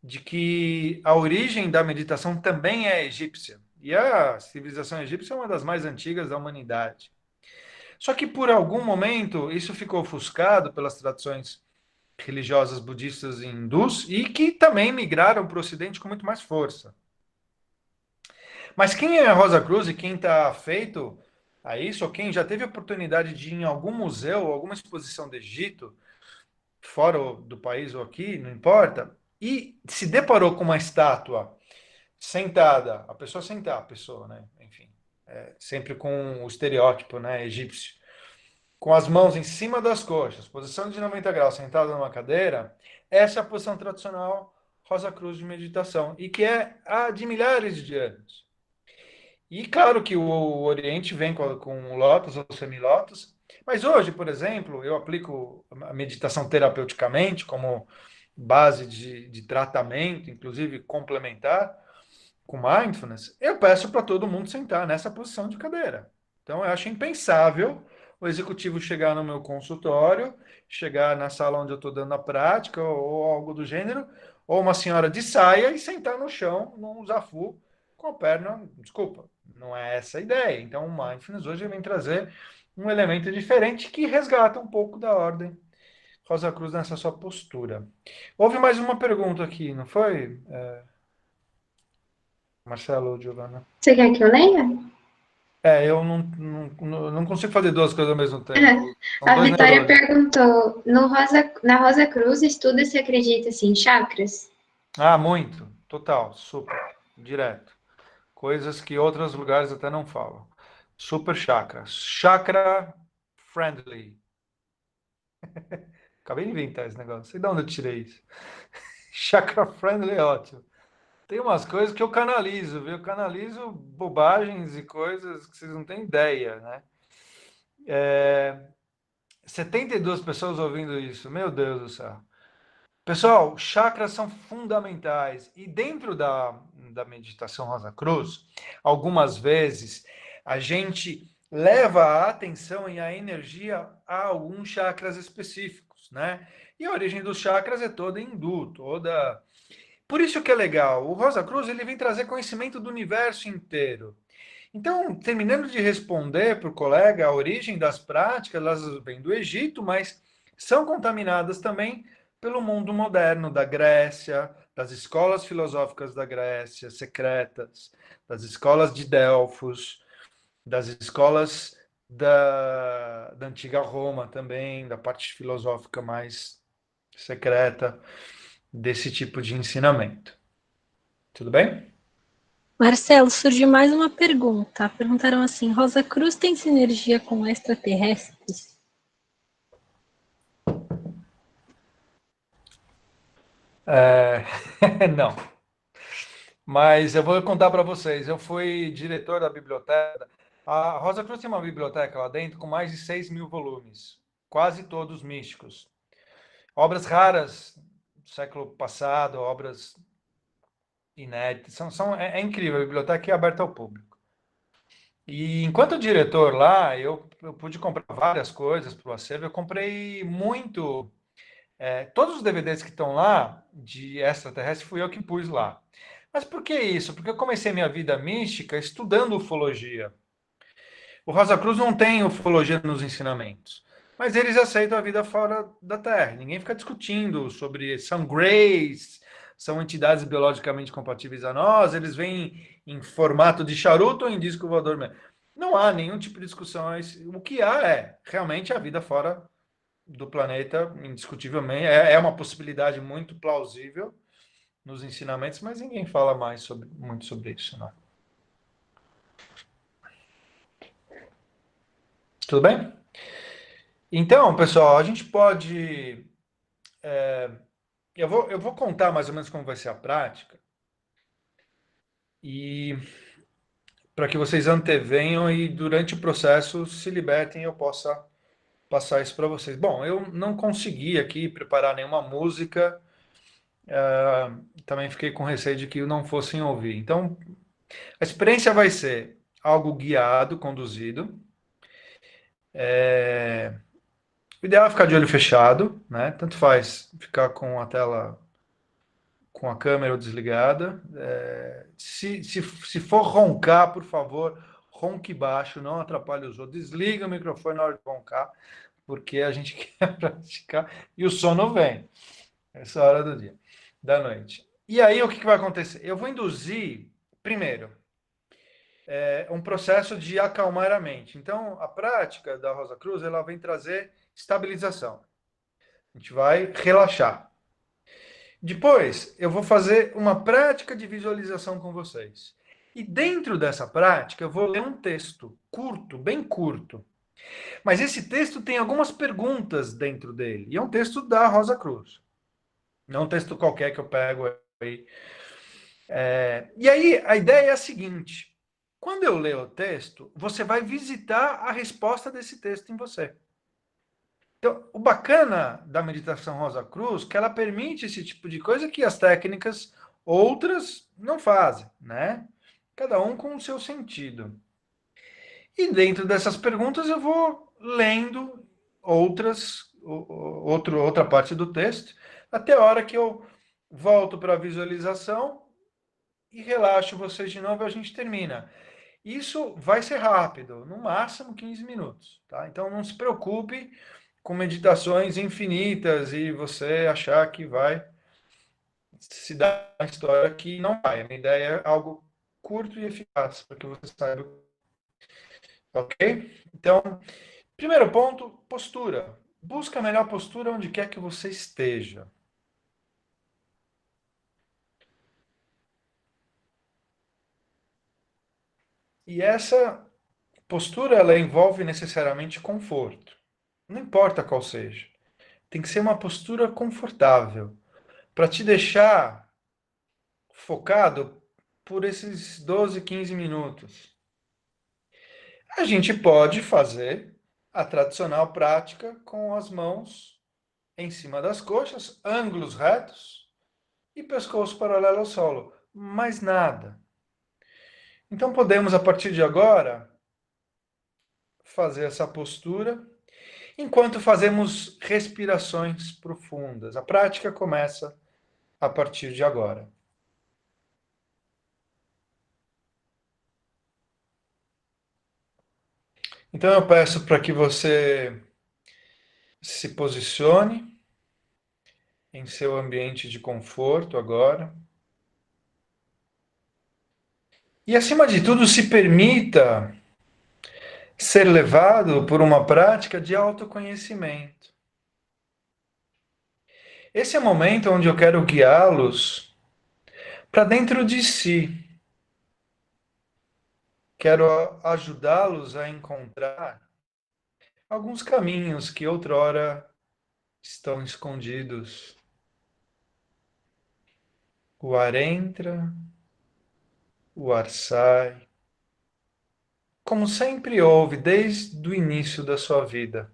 Speaker 3: de que a origem da meditação também é egípcia. E a civilização egípcia é uma das mais antigas da humanidade. Só que por algum momento isso ficou ofuscado pelas tradições religiosas budistas e hindus e que também migraram para o Ocidente com muito mais força. Mas quem é a Rosa Cruz e quem está afeito a isso, ou quem já teve a oportunidade de ir em algum museu, alguma exposição do Egito, fora do país ou aqui, não importa, e se deparou com uma estátua sentada, a pessoa sentar, a pessoa, né? Enfim, sempre com o estereótipo, né, egípcio, com as mãos em cima das coxas, posição de 90 graus, sentado numa cadeira, essa é a posição tradicional Rosa Cruz de meditação, e que é a de milhares de anos. E claro que o Oriente vem com o Lótus ou semilótus, mas hoje, por exemplo, eu aplico a meditação terapeuticamente como base de tratamento, inclusive complementar com mindfulness. Eu peço para todo mundo sentar nessa posição de cadeira. Então, eu acho impensável o executivo chegar no meu consultório, chegar na sala onde eu estou dando a prática ou algo do gênero, ou uma senhora de saia e sentar no chão, num zafu, com a perna, desculpa, não é essa a ideia. Então, o mindfulness hoje vem trazer um elemento diferente que resgata um pouco da ordem Rosa Cruz nessa sua postura. Houve mais uma pergunta aqui, não foi, Marcelo ou Giovana?
Speaker 1: Você quer que eu leia?
Speaker 3: Eu não consigo fazer duas coisas ao mesmo tempo. São
Speaker 1: A
Speaker 3: dois
Speaker 1: Vitória
Speaker 3: neurônios.
Speaker 1: perguntou, na Rosa Cruz estuda-se acredita-se em chakras?
Speaker 3: Muito. Total. Super. Direto. Coisas que outros lugares até não falam. Super chakra. Chakra friendly. Acabei de inventar esse negócio. Não sei de onde eu tirei isso. Chakra friendly é ótimo. Tem umas coisas que eu canalizo, viu? Eu canalizo bobagens e coisas que vocês não têm ideia, né? 72 pessoas ouvindo isso. Meu Deus do céu. Pessoal, chakras são fundamentais. E dentro da meditação Rosa Cruz, algumas vezes a gente leva a atenção e a energia a alguns chakras específicos, né? E a origem dos chakras é toda hindu, toda... Por isso que é legal. O Rosa Cruz ele vem trazer conhecimento do universo inteiro. Então, terminando de responder para o colega, a origem das práticas, elas vêm do Egito, mas são contaminadas também pelo mundo moderno da Grécia, das escolas filosóficas da Grécia, secretas, das escolas de Delfos, das escolas da antiga Roma também, da parte filosófica mais secreta desse tipo de ensinamento. Tudo bem?
Speaker 2: Marcelo, surgiu mais uma pergunta. Perguntaram assim: Rosa Cruz tem sinergia com extraterrestres?
Speaker 3: Não. Mas eu vou contar para vocês. Eu fui diretor da biblioteca. A Rosa Cruz tem uma biblioteca lá dentro com mais de 6 mil volumes, quase todos místicos. Obras raras do século passado, obras inéditas. É incrível, a biblioteca é aberta ao público. E enquanto diretor lá, eu pude comprar várias coisas para o acervo. Eu comprei muito. Todos os DVDs que estão lá, de extraterrestre, fui eu que pus lá. Mas por que isso? Porque eu comecei minha vida mística estudando ufologia. O Rosa Cruz não tem ufologia nos ensinamentos, mas eles aceitam a vida fora da Terra. Ninguém fica discutindo sobre são greys, são entidades biologicamente compatíveis a nós, eles vêm em formato de charuto ou em disco voador mesmo. Não há nenhum tipo de discussão. O que há é realmente a vida fora do planeta, indiscutivelmente. É uma possibilidade muito plausível nos ensinamentos, mas ninguém fala muito sobre isso, não. Tudo bem? Então, pessoal, a gente pode... eu vou contar mais ou menos como vai ser a prática, e para que vocês antevenham e durante o processo se libertem, eu possa passar isso para vocês. Bom, eu não consegui aqui preparar nenhuma música, também fiquei com receio de que não fossem ouvir. Então, a experiência vai ser algo guiado, conduzido. O ideal é ficar de olho fechado, né? Tanto faz ficar com a tela, com a câmera ou desligada. Se for roncar, por favor, ronque baixo, não atrapalhe os outros. Desliga o microfone na hora de roncar, porque a gente quer praticar e o sono vem. Essa hora do dia, da noite. E aí, o que vai acontecer? Eu vou induzir, primeiro, um processo de acalmar a mente. Então, a prática da Rosa Cruz, ela vem trazer estabilização. A gente vai relaxar. Depois, eu vou fazer uma prática de visualização com vocês. E dentro dessa prática, eu vou ler um texto curto, bem curto. Mas esse texto tem algumas perguntas dentro dele. E é um texto da Rosa Cruz. Não é um texto qualquer que eu pego aí. E aí, a ideia é a seguinte. Quando eu ler o texto, você vai visitar a resposta desse texto em você. Então, o bacana da meditação Rosa Cruz é que ela permite esse tipo de coisa que as técnicas outras não fazem, né? Cada um com o seu sentido. E dentro dessas perguntas eu vou lendo outra parte do texto, até a hora que eu volto para a visualização e relaxo vocês de novo e a gente termina. Isso vai ser rápido, no máximo 15 minutos, tá? Então não se preocupe com meditações infinitas e você achar que vai se dar uma história que não vai. A minha ideia é algo curto e eficaz, para que você saiba. Ok? Então, primeiro ponto, postura. Busca a melhor postura onde quer que você esteja. E essa postura, ela envolve necessariamente conforto. não importa qual seja. Tem que ser uma postura confortável, para te deixar focado por esses 12, 15 minutos. A gente pode fazer a tradicional prática com as mãos em cima das coxas, ângulos retos e pescoço paralelo ao solo. Mais nada. Então podemos, a partir de agora, fazer essa postura enquanto fazemos respirações profundas. A prática começa a partir de agora. Então eu peço para que você se posicione em seu ambiente de conforto agora. E, acima de tudo, se permita ser levado por uma prática de autoconhecimento. Esse é o momento onde eu quero guiá-los para dentro de si. Quero ajudá-los a encontrar alguns caminhos que outrora estão escondidos. O ar entra, o ar sai, como sempre houve desde o início da sua vida.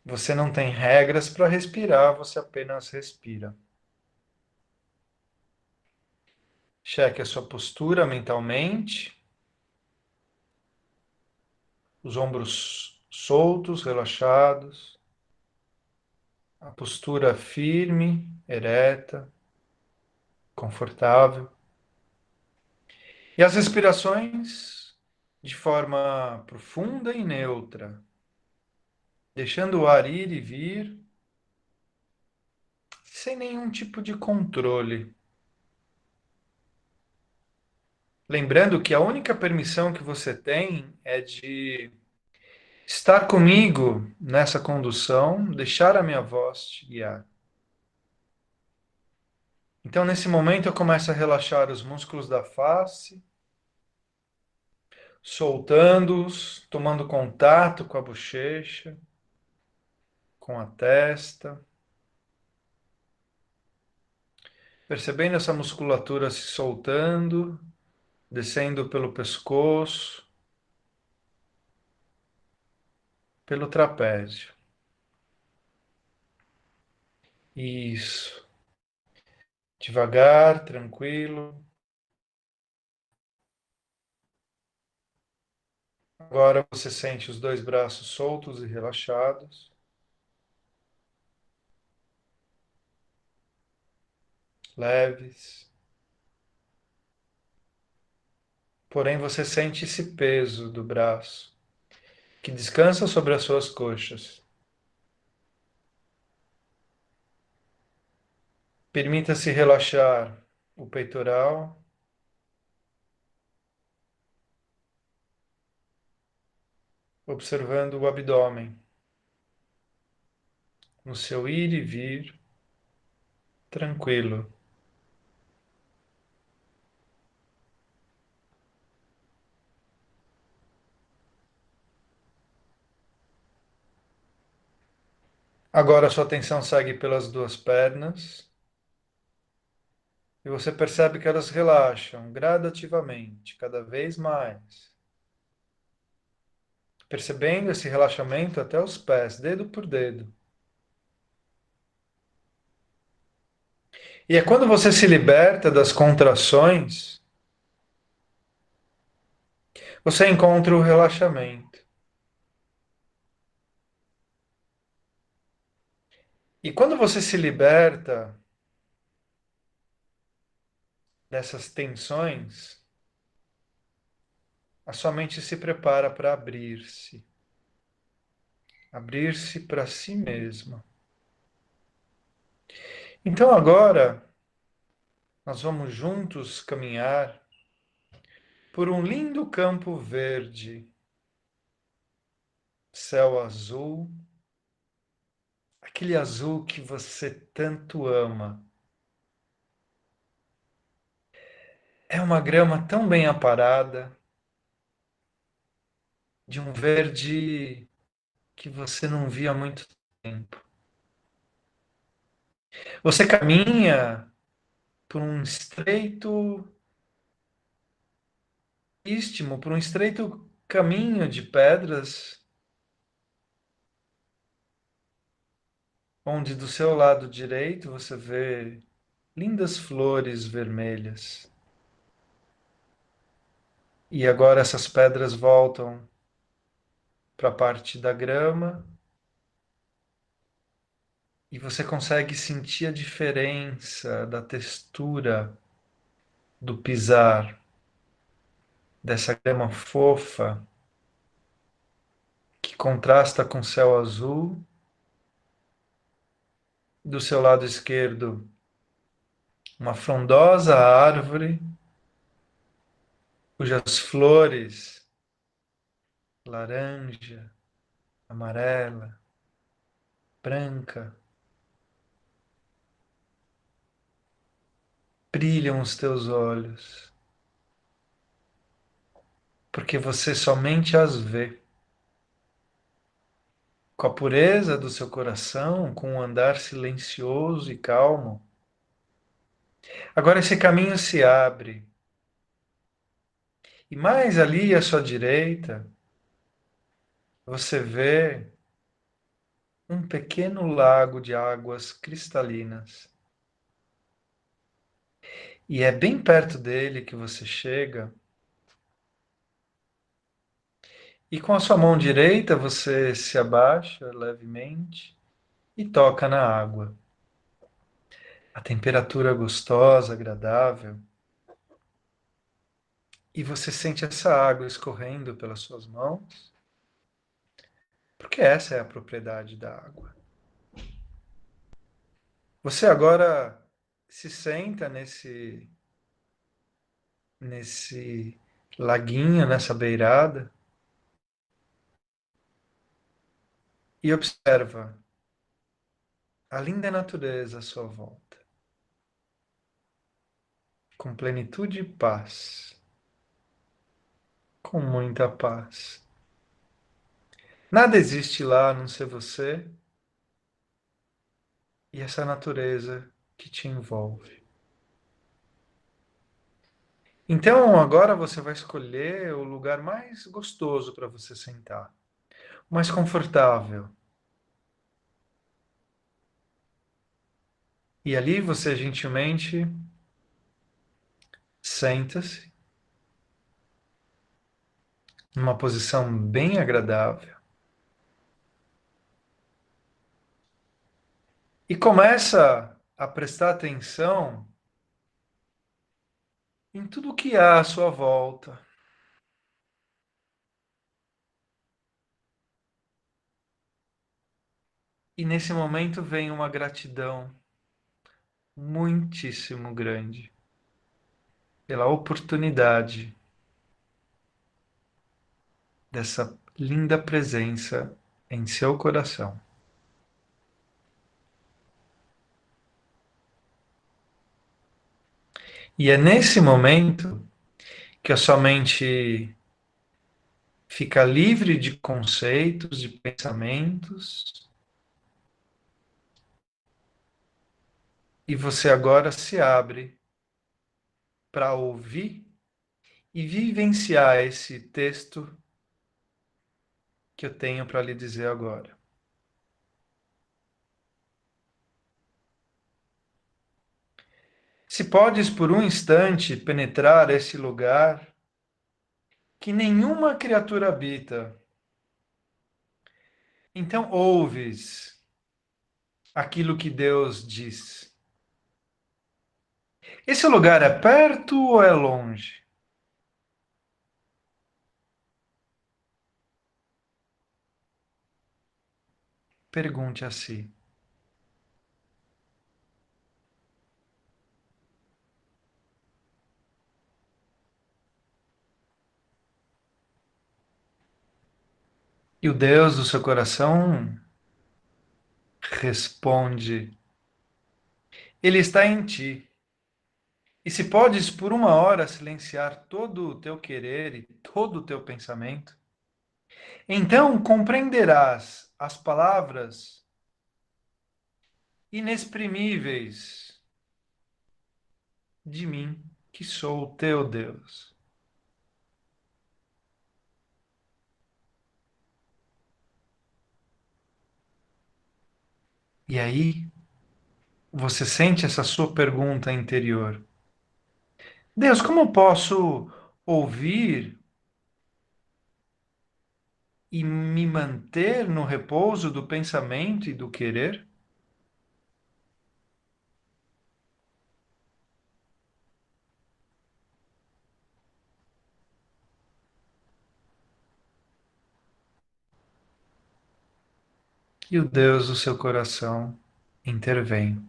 Speaker 3: Você não tem regras para respirar, você apenas respira. Cheque a sua postura mentalmente, os ombros soltos, relaxados, a postura firme, ereta, confortável. E as respirações de forma profunda e neutra, deixando o ar ir e vir, sem nenhum tipo de controle. Lembrando que a única permissão que você tem é de estar comigo nessa condução, deixar a minha voz te guiar. Então, nesse momento, eu começo a relaxar os músculos da face, soltando-os, tomando contato com a bochecha, com a testa, percebendo essa musculatura se soltando, descendo pelo pescoço, pelo trapézio. Isso. Devagar, tranquilo. Agora você sente os dois braços soltos e relaxados. Leves. Porém, você sente esse peso do braço, que descansa sobre as suas coxas. Permita-se relaxar o peitoral, observando o abdômen, no seu ir e vir, tranquilo. Agora sua atenção segue pelas duas pernas e você percebe que elas relaxam gradativamente, cada vez mais. Percebendo esse relaxamento até os pés, dedo por dedo. E é quando você se liberta das contrações, você encontra o relaxamento. E quando você se liberta dessas tensões, a sua mente se prepara para abrir-se. Abrir-se para si mesma. Então agora, nós vamos juntos caminhar por um lindo campo verde, céu azul, aquele azul que você tanto ama. É uma grama tão bem aparada, de um verde que você não via há muito tempo. Você caminha por um estreito istmo, por um estreito caminho de pedras, onde do seu lado direito você vê lindas flores vermelhas. E agora essas pedras voltam para a parte da grama e você consegue sentir a diferença da textura do pisar dessa grama fofa que contrasta com o céu azul. Do seu lado esquerdo, uma frondosa árvore cujas flores laranja, amarela, branca brilham os teus olhos, porque você somente as vê. Com a pureza do seu coração, com um andar silencioso e calmo. Agora esse caminho se abre. E mais ali à sua direita, você vê um pequeno lago de águas cristalinas. E é bem perto dele que você chega. E com a sua mão direita você se abaixa levemente e toca na água. A temperatura gostosa, agradável. E você sente essa água escorrendo pelas suas mãos. Porque essa é a propriedade da água. Você agora se senta nesse laguinho, nessa beirada, e observa a linda natureza à sua volta, com plenitude e paz, com muita paz. Nada existe lá a não ser você e essa natureza que te envolve. Então, agora você vai escolher o lugar mais gostoso para você sentar, o mais confortável. E ali você gentilmente senta-se numa posição bem agradável e começa a prestar atenção em tudo que há à sua volta. E nesse momento vem uma gratidão muitíssimo grande pela oportunidade dessa linda presença em seu coração. E é nesse momento que a sua mente fica livre de conceitos, de pensamentos, e você agora se abre para ouvir e vivenciar esse texto que eu tenho para lhe dizer agora. Se podes por um instante penetrar esse lugar que nenhuma criatura habita, então ouves aquilo que Deus diz. Esse lugar é perto ou é longe? Pergunte a si. E o Deus do seu coração responde: Ele está em ti. E se podes por uma hora silenciar todo o teu querer e todo o teu pensamento, Então compreenderás as palavras inexprimíveis de mim, que sou o teu Deus. E aí, você sente essa sua pergunta interior. Deus, como eu posso ouvir e me manter no repouso do pensamento e do querer? E o Deus do seu coração intervém.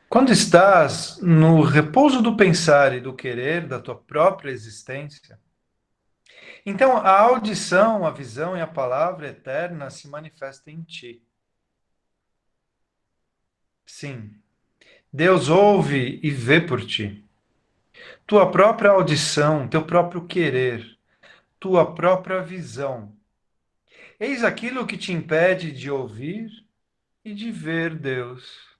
Speaker 3: Quando estás no repouso do pensar e do querer da tua própria existência, então a audição, a visão e a palavra eterna se manifestam em ti. Sim, Deus ouve e vê por ti. Tua própria audição, teu próprio querer, tua própria visão. Eis aquilo que te impede de ouvir e de ver Deus.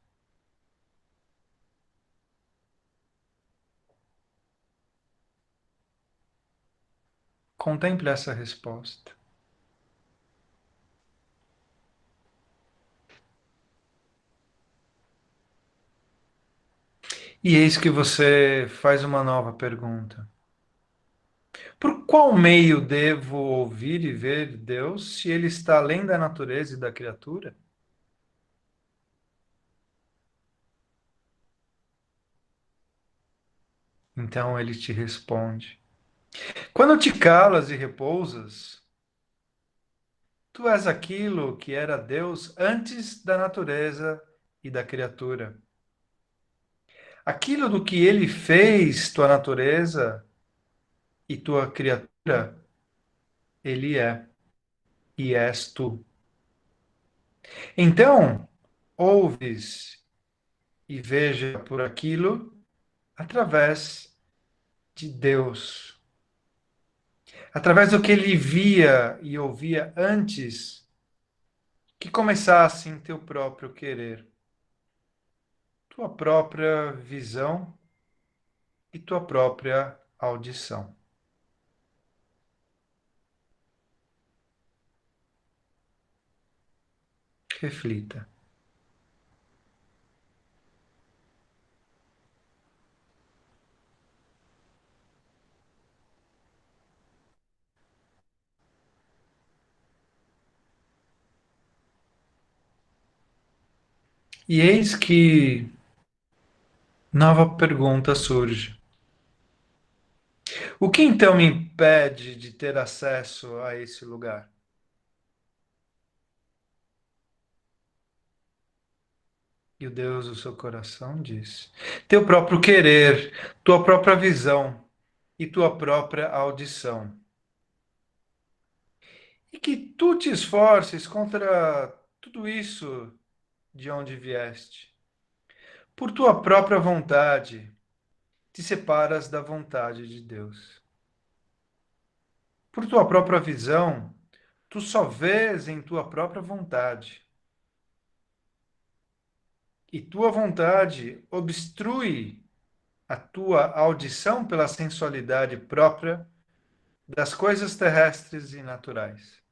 Speaker 3: Contemple essa resposta. E eis que você faz uma nova pergunta. Por qual meio devo ouvir e ver Deus se ele está além da natureza e da criatura? Então ele te responde: quando te calas e repousas, tu és aquilo que era Deus antes da natureza e da criatura. Aquilo do que ele fez, tua natureza e tua criatura, ele é e és tu. Então, ouves e veja por aquilo através de Deus, através do que ele via e ouvia antes que começasse em teu próprio querer, tua própria visão e tua própria audição. Reflita. E eis que nova pergunta surge. O que então me impede de ter acesso a esse lugar? E o Deus do seu coração diz: teu próprio querer, tua própria visão e tua própria audição. E que tu te esforces contra tudo isso de onde vieste. Por tua própria vontade, te separas da vontade de Deus. Por tua própria visão, tu só vês em tua própria vontade. E tua vontade obstrui a tua audição pela sensualidade própria das coisas terrestres e naturais.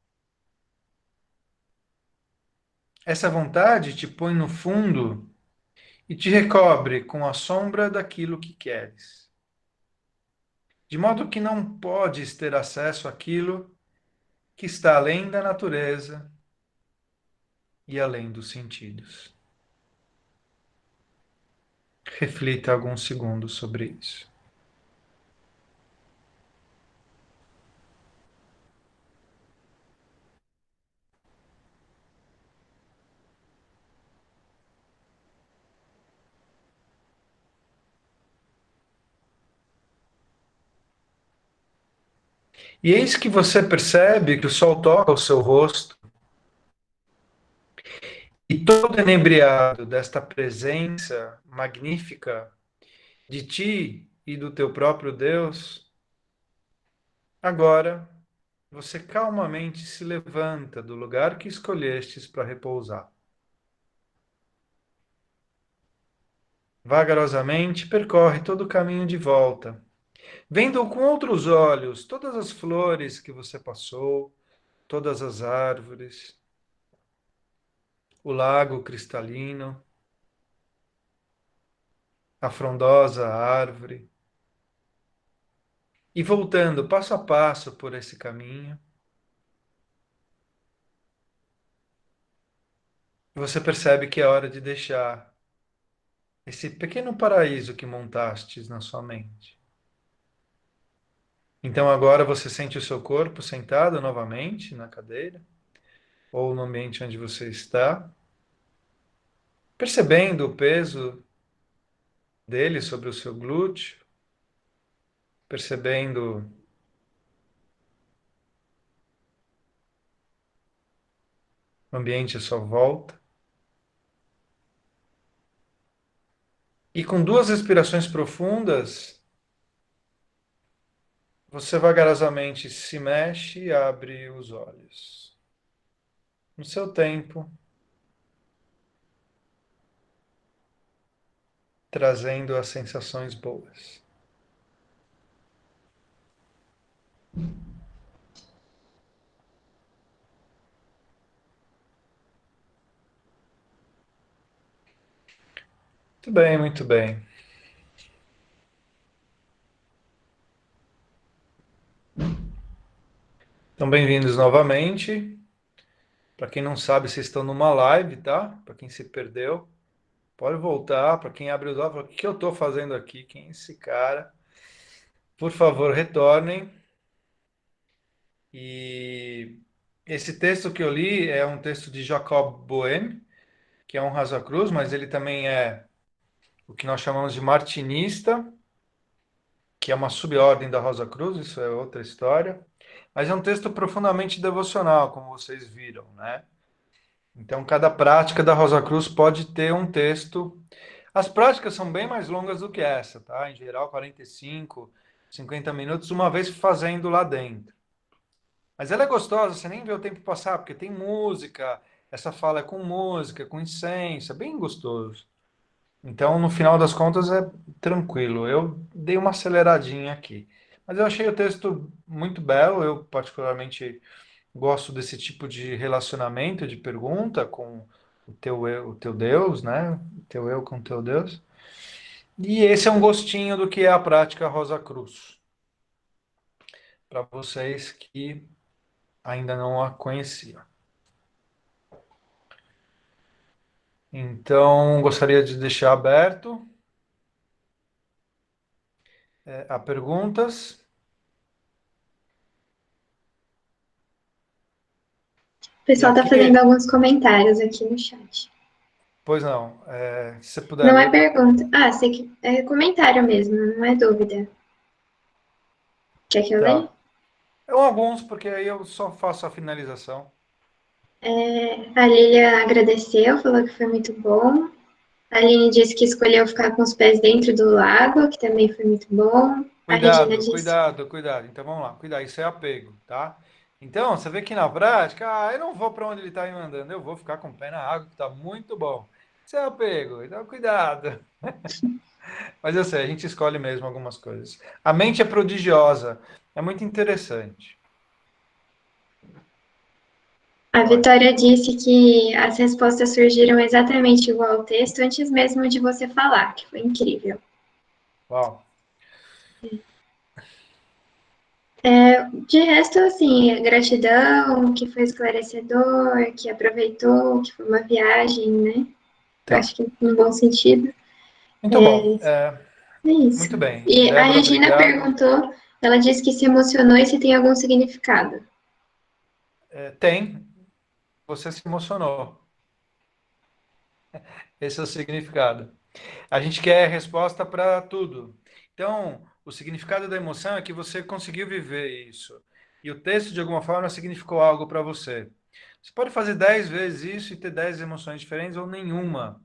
Speaker 3: Essa vontade te põe no fundo e te recobre com a sombra daquilo que queres. De modo que não podes ter acesso àquilo que está além da natureza e além dos sentidos. Reflita alguns segundos sobre isso. E eis que você percebe que o sol toca o seu rosto, e todo enebriado desta presença magnífica de ti e do teu próprio Deus, agora você calmamente se levanta do lugar que escolhestes para repousar. Vagarosamente percorre todo o caminho de volta, vendo com outros olhos todas as flores que você passou, todas as árvores, o lago cristalino, a frondosa árvore, e voltando passo a passo por esse caminho, você percebe que é hora de deixar esse pequeno paraíso que montastes na sua mente. Então agora você sente o seu corpo sentado novamente na cadeira, ou no ambiente onde você está, percebendo o peso dele sobre o seu glúteo, percebendo o ambiente à sua volta. E com 2 respirações profundas, você vagarosamente se mexe e abre os olhos. No seu tempo, trazendo as sensações boas. Muito bem, muito bem. Então, bem-vindos novamente. Para quem não sabe, vocês estão numa live, tá? Para quem se perdeu, pode voltar. Para quem abre os olhos, fala, o que eu estou fazendo aqui? Quem é esse cara? Por favor, retornem. E esse texto que eu li é um texto de Jacob Boehme, que é um Rosa Cruz, mas ele também é o que nós chamamos de martinista, que é uma subordem da Rosa Cruz, isso é outra história. Mas é um texto profundamente devocional, como vocês viram, né? Então, cada prática da Rosa Cruz pode ter um texto. As práticas são bem mais longas do que essa, tá? Em geral, 45, 50 minutos, uma vez fazendo lá dentro. Mas ela é gostosa, você nem vê o tempo passar, porque tem música, essa fala é com música, com incenso, é bem gostoso. Então, no final das contas, é tranquilo. Eu dei uma aceleradinha aqui. Mas eu achei o texto muito belo, eu particularmente gosto desse tipo de relacionamento, de pergunta com o teu Deus, né? O teu eu com o teu Deus. E esse é um gostinho do que é a prática Rosa Cruz. Para vocês que ainda não a conheciam. Então, gostaria de deixar aberto a perguntas.
Speaker 1: O pessoal está fazendo alguns comentários aqui no chat.
Speaker 3: Pois não, se você puder
Speaker 1: Não
Speaker 3: ler.
Speaker 1: é pergunta. Ah, é comentário mesmo, não é dúvida. Quer que eu leia?
Speaker 3: Alguns, porque aí eu só faço a finalização.
Speaker 1: A Lilia agradeceu, falou que foi muito bom. A Aline disse que escolheu ficar com os pés dentro do lago, que também foi muito bom. A Regina disse...
Speaker 3: Cuidado. Então vamos lá, cuidado, isso é apego, tá? Então, você vê que na prática, eu não vou para onde ele está me mandando, eu vou ficar com o pé na água, que está muito bom. Isso é apego, então cuidado. Mas eu sei, a gente escolhe mesmo algumas coisas. A mente é prodigiosa, é muito interessante.
Speaker 1: A Vitória disse que as respostas surgiram exatamente igual ao texto, antes mesmo de você falar, que foi incrível.
Speaker 3: Uau.
Speaker 1: De resto, assim, gratidão, que foi esclarecedor, que aproveitou, que foi uma viagem, né?
Speaker 3: Tá.
Speaker 1: Acho que em bom sentido.
Speaker 3: Muito bom.
Speaker 1: É isso.
Speaker 3: Muito bem.
Speaker 1: E
Speaker 3: Débora,
Speaker 1: a Regina
Speaker 3: obrigado.
Speaker 1: perguntou, ela disse que se emocionou e se tem algum significado.
Speaker 3: Tem. Você se emocionou. Esse é o significado. A gente quer resposta para tudo. Então, o significado da emoção é que você conseguiu viver isso. E o texto, de alguma forma, significou algo para você. Você pode fazer 10 vezes isso e ter 10 emoções diferentes ou nenhuma.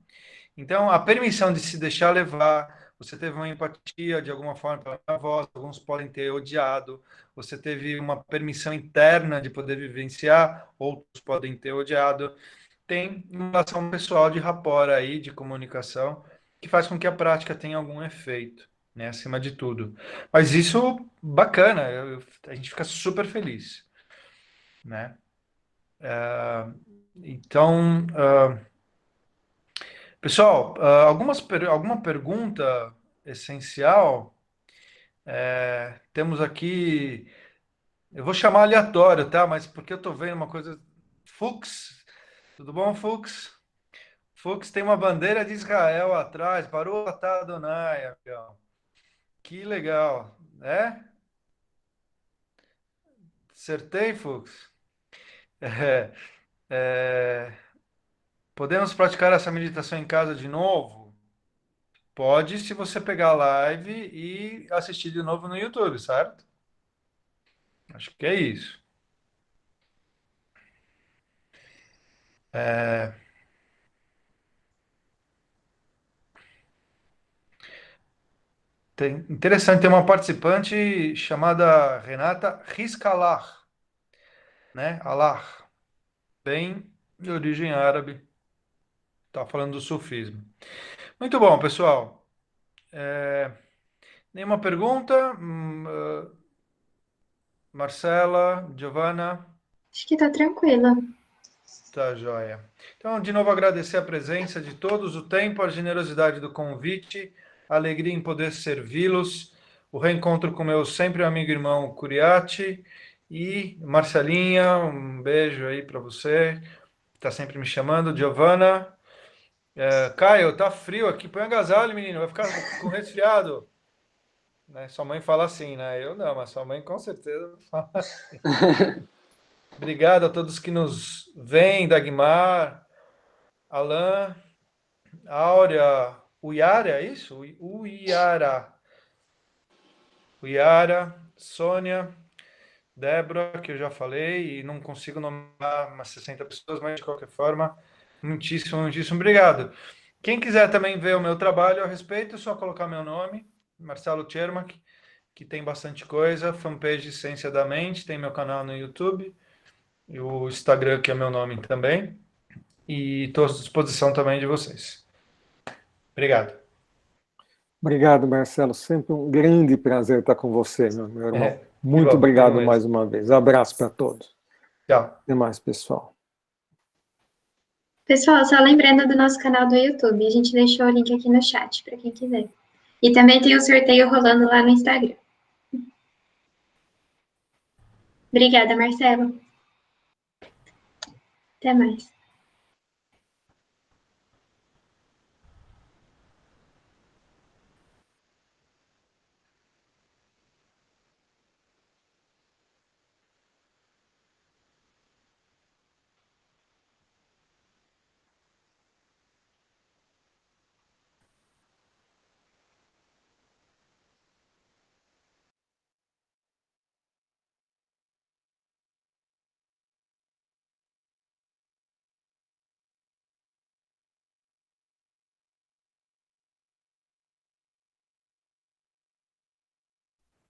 Speaker 3: Então, a permissão de se deixar levar, você teve uma empatia de alguma forma pela minha voz, alguns podem ter odiado, você teve uma permissão interna de poder vivenciar, outros podem ter odiado. Tem uma relação pessoal de rapport aí, de comunicação, que faz com que a prática tenha algum efeito, né, acima de tudo. Mas isso, bacana, a gente fica super feliz, né? Então, pessoal, alguma pergunta essencial? Temos aqui, eu vou chamar aleatório, tá? Mas porque eu estou vendo uma coisa. Fux, tudo bom, Fux? Fux tem uma bandeira de Israel atrás, parou a Adonai, amigão. Que legal, né? Acertei, Fux? É, é, podemos praticar essa meditação em casa de novo? Pode, se você pegar a live e assistir de novo no YouTube, certo? Acho que é isso. Interessante, tem uma participante chamada Renata Riscalar, né? Allah, bem de origem árabe, está falando do sufismo. Muito bom, pessoal. Nenhuma pergunta? Marcela, Giovana?
Speaker 1: Acho que tá tranquila.
Speaker 3: Tá, joia. Então, de novo, agradecer a presença de todos, o tempo, a generosidade do convite, a alegria em poder servi-los, o reencontro com meu sempre amigo e irmão Curiati e Marcelinha, um beijo aí para você, está sempre me chamando, Giovana. Caio, tá frio aqui, põe agasalho, menino, vai ficar com resfriado. Né? Sua mãe fala assim, né? Eu não, mas sua mãe com certeza fala assim. Obrigado a todos que nos veem, Dagmar, Alain, Áurea, Uiara, é isso? Uiara. Uiara, Sônia, Débora, que eu já falei, e não consigo nomear umas 60 pessoas, mas de qualquer forma, muitíssimo, muitíssimo obrigado. Quem quiser também ver o meu trabalho a respeito, é só colocar meu nome, Marcelo Tchermak, que tem bastante coisa, fanpage Ciência da Mente, tem meu canal no YouTube, e o Instagram, que é meu nome também, e estou à disposição também de vocês. Obrigado.
Speaker 4: Obrigado, Marcelo. Sempre um grande prazer estar com você, meu irmão. Muito obrigado mais uma vez. Abraço para todos.
Speaker 3: Tchau.
Speaker 4: Até mais, pessoal.
Speaker 1: Pessoal, só lembrando do nosso canal do YouTube, a gente deixou o link aqui no chat para quem quiser. E também tem o sorteio rolando lá no Instagram. Obrigada, Marcelo. Até mais.